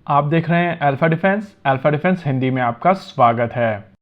आप देख रहे हैं अल्फा डिफेंस हिंदी में आपका स्वागत है।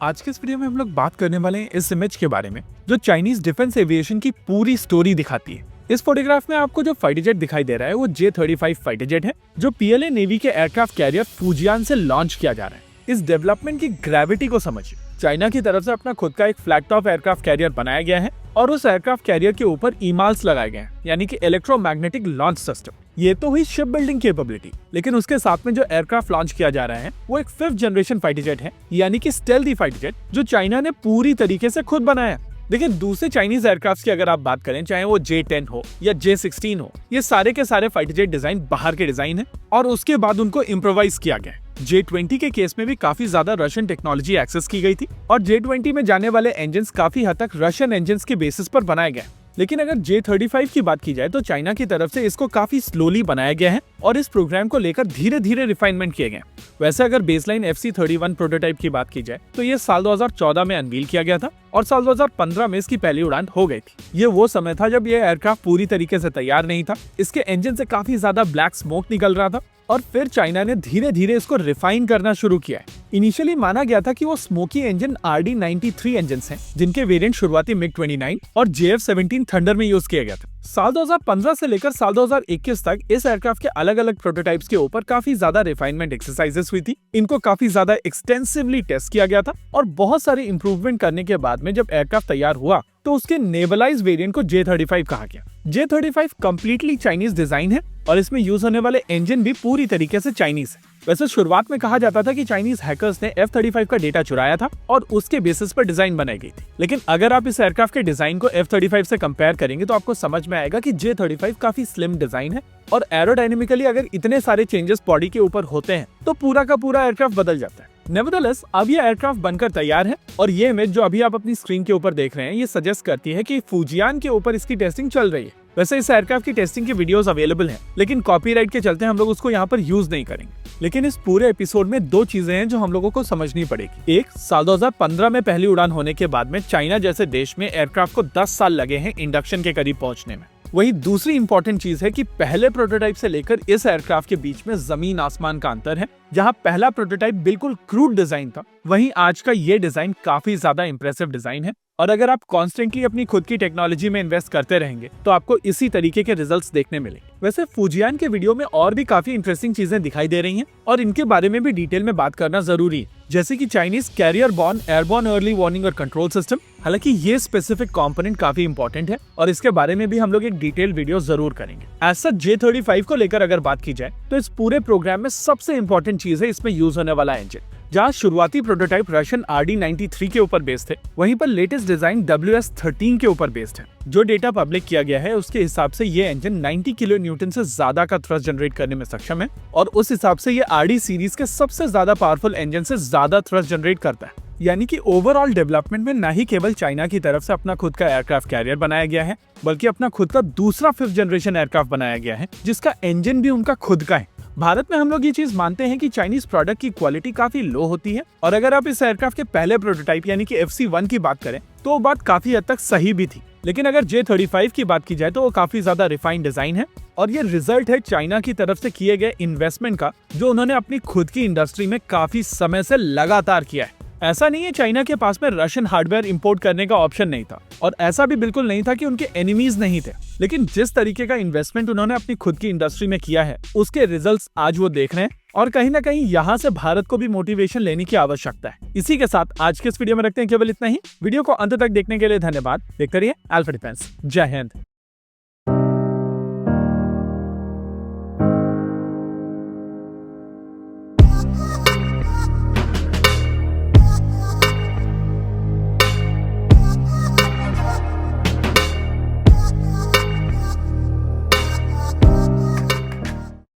आज के इस वीडियो में हम लोग बात करने वाले हैं इस इमेज के बारे में जो चाइनीज डिफेंस एविएशन की पूरी स्टोरी दिखाती है। इस फोटोग्राफ में आपको जो फाइटर जेट दिखाई दे रहा है वो J-35 फाइटर जेट है जो पीएलए नेवी के एयरक्राफ्ट कैरियर फुजियान से लॉन्च किया जा रहा है। इस डेवलपमेंट की ग्रेविटी को समझिए। चाइना की तरफ से अपना खुद का एक फ्लैग टॉप एयरक्राफ्ट कैरियर बनाया गया है और उस एयरक्राफ्ट कैरियर के ऊपर ईमाल्स लगाए गए हैं, यानी कि इलेक्ट्रोमैग्नेटिक लॉन्च सिस्टम। ये तो हुई शिप बिल्डिंग कैपेबिलिटी, लेकिन उसके साथ में जो एयरक्राफ्ट लॉन्च किया जा रहा है वो एक 5th जनरेशन फाइटर जेट है, यानी कि स्टेल्थी फाइटर जेट जो चाइना ने पूरी तरीके से खुद बनाया है। देखिए, दूसरे चाइनीज एयरक्राफ्ट की अगर आप बात करें, चाहे वो J-10 हो या J-16 हो, ये सारे के सारे फाइटर जेट डिजाइन बाहर के डिजाइन है और उसके बाद उनको इम्प्रोवाइज किया गया है। J-20 के केस में भी काफी ज्यादा रशियन टेक्नोलॉजी एक्सेस की गई थी और J-20 में जाने वाले इंजन काफी हद तक रशियन इंजन के बेसिस पर बनाए गए। लेकिन अगर J-35 की बात की जाए तो चाइना की तरफ से इसको काफी स्लोली बनाया गया है और इस प्रोग्राम को लेकर धीरे धीरे रिफाइनमेंट किए गए। वैसे अगर बेसलाइन FC-31 प्रोटोटाइप की बात की जाए तो ये साल 2014 में अनवील किया गया था और साल 2015 में इसकी पहली उड़ान हो गई थी। ये वो समय था जब ये एयरक्राफ्ट पूरी तरीके से तैयार नहीं था, इसके इंजन से काफी ज्यादा ब्लैक स्मोक निकल रहा था और फिर चाइना ने धीरे धीरे इसको रिफाइन करना शुरू किया है। इनिशियली माना गया था कि वो स्मोकी इंजन RD-93 इंजन हैं, जिनके वेरिएंट शुरुआती MiG-29 और JF-17 थंडर में यूज किया गया था। साल 2015 से लेकर साल 2021 तक इस एयरक्राफ्ट के अलग अलग प्रोटोटाइप्स के ऊपर काफी ज्यादा रिफाइनमेंट एक्सरसाइजेस हुई थी। इनको काफी ज्यादा एक्सटेंसिवली टेस्ट किया गया था और बहुत सारे इंप्रूवमेंट करने के बाद में जब एयरक्राफ्ट तैयार हुआ तो उसके नेवलाइज वेरिएंट को J-35 कहा गया। J-35 कंप्लीटली चाइनीज डिजाइन है और इसमें यूज होने वाले इंजन भी पूरी तरीके से चाइनीज है। वैसे शुरुआत में कहा जाता था कि चाइनीज हैकर्स ने F-35 का डेटा चुराया था और उसके बेसिस पर डिजाइन बनाई गई थी, लेकिन अगर आप इस एयरक्राफ्ट के डिजाइन को F-35 से कंपेयर करेंगे तो आपको समझ में आएगा कि J-35 काफी स्लिम डिजाइन है और एरोडायनेमिकली अगर इतने सारे चेंजेस बॉडी के ऊपर होते हैं तो पूरा का पूरा एयरक्राफ्ट बदल जाता है। नेवरदलेस अब ये एयरक्राफ्ट बनकर तैयार है और ये इमेज जो अभी आप अपनी स्क्रीन के ऊपर देख रहे हैं ये सजेस्ट करती है कि फुजियान के ऊपर इसकी टेस्टिंग चल रही है। वैसे इस एयरक्राफ्ट की टेस्टिंग की वीडियोस अवेलेबल हैं, लेकिन कॉपीराइट के चलते हम लोग उसको यहाँ पर यूज नहीं करेंगे। लेकिन इस पूरे एपिसोड में दो चीजें हैं जो हम लोगों को समझनी पड़ेगी। एक, साल 2015 में पहली उड़ान होने के बाद में चाइना जैसे देश में एयरक्राफ्ट को 10 साल लगे हैं इंडक्शन के करीब पहुंचने में। वही दूसरी इंपॉर्टेंट चीज है कि पहले प्रोटोटाइप से लेकर इस एयरक्राफ्ट के बीच में जमीन आसमान का अंतर है। जहां पहला प्रोटोटाइप बिल्कुल क्रूड डिजाइन था, वहीं आज का ये डिजाइन काफी ज्यादा इंप्रेसिव डिजाइन है और अगर आप कॉन्स्टेंटली अपनी खुद की टेक्नोलॉजी में इन्वेस्ट करते रहेंगे तो आपको इसी तरीके के रिजल्ट्स देखने मिलेंगे। वैसे फुजियान के वीडियो में और भी काफी इंटरेस्टिंग चीजें दिखाई दे रही हैं और इनके बारे में भी डिटेल में बात करना जरूरी है, जैसे कि Chinese carrier borne airborne early warning और कंट्रोल सिस्टम। हालांकि ये स्पेसिफिक कंपोनेंट काफी इंपॉर्टेंट है और इसके बारे में भी हम लोग एक डिटेल वीडियो जरूर करेंगे। एज सच J-35 को लेकर अगर बात की जाए तो इस पूरे प्रोग्राम में सबसे इंपॉर्टेंट चीज है इसमें यूज होने वाला इंजन। जहाँ शुरुआती प्रोटोटाइप रशियन RD-93 के ऊपर बेस्ड थे, वहीं पर लेटेस्ट डिजाइन WS-13 के ऊपर बेस्ड है। जो डेटा पब्लिक किया गया है उसके हिसाब से ये इंजन 90 किलो न्यूटन से ज्यादा का थ्रस्ट जनरेट करने में सक्षम है और उस हिसाब से ये RD सीरीज के सबसे ज्यादा पावरफुल इंजन से ज्यादा थ्रस्ट जनरेट करता है। यानी कि ओवरऑल डेवलपमेंट में न ही केवल चाइना की तरफ से अपना खुद का एयरक्राफ्ट कैरियर बनाया गया है, बल्कि अपना खुद का दूसरा 5th जनरेशन एयरक्राफ्ट बनाया गया है जिसका इंजन भी उनका खुद का है। भारत में हम लोग ये चीज मानते हैं कि चाइनीज प्रोडक्ट की क्वालिटी काफी लो होती है और अगर आप इस एयरक्राफ्ट के पहले प्रोटोटाइप यानी कि FC-1 की बात करें तो वो बात काफी हद तक सही भी थी। लेकिन अगर J-35 की बात की जाए तो वो काफी ज्यादा रिफाइंड डिजाइन है और ये रिजल्ट है चाइना की तरफ से किए गए इन्वेस्टमेंट का, जो उन्होंने अपनी खुद की इंडस्ट्री में काफी समय से लगातार किया है। ऐसा नहीं है चाइना के पास में रशियन हार्डवेयर इंपोर्ट करने का ऑप्शन नहीं था और ऐसा भी बिल्कुल नहीं था कि उनके एनिमीज नहीं थे, लेकिन जिस तरीके का इन्वेस्टमेंट उन्होंने अपनी खुद की इंडस्ट्री में किया है उसके रिजल्ट्स आज वो देख रहे हैं और कहीं ना कहीं यहाँ से भारत को भी मोटिवेशन लेने की आवश्यकता है। इसी के साथ आज के इस वीडियो में रखते हैं केवल इतना ही। वीडियो को अंत तक देखने के लिए धन्यवाद। देखते रहिए अल्फा डिफेंस। जय हिंद।